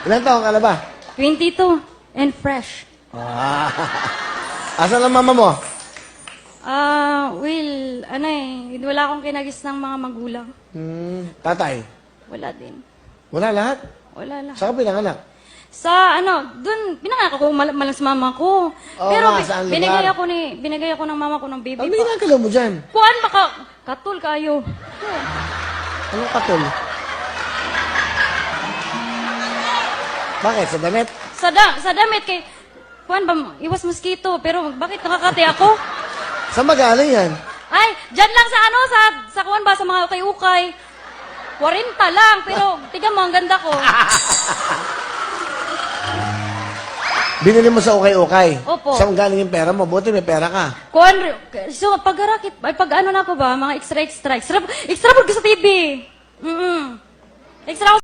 Ilan taong ka na ba? 22 and fresh. Ah. Asan ang mama mo? Wala akong kinagis ng mga magulang. Tatay? Wala din. Wala lahat? Wala lang. Saan ka pinanganak? Dun, pinangako ko malang sa mama ko. Oo Pero nga, saan lugar? binigay ako ng mama ko ng baby Ano pa. ginagalaw mo dyan? Kuan, katul kayo. Anong katol? Bakit? Sa damit? Sa damit kay, kuan ba, iwas mosquito, pero bakit nakakati ako? Saan ba galing yan? Ay, dyan lang sa kuan ba, sa mga ukay-ukay. 40 lang, pero tignan mo, ang ganda ko. Binili mo sa ukay-ukay? Opo. Saan galing yung pera mo? Buti may pera ka. Kuan, so pag-arakit, pag ano na pa ba, mga extra po sa TV. Extra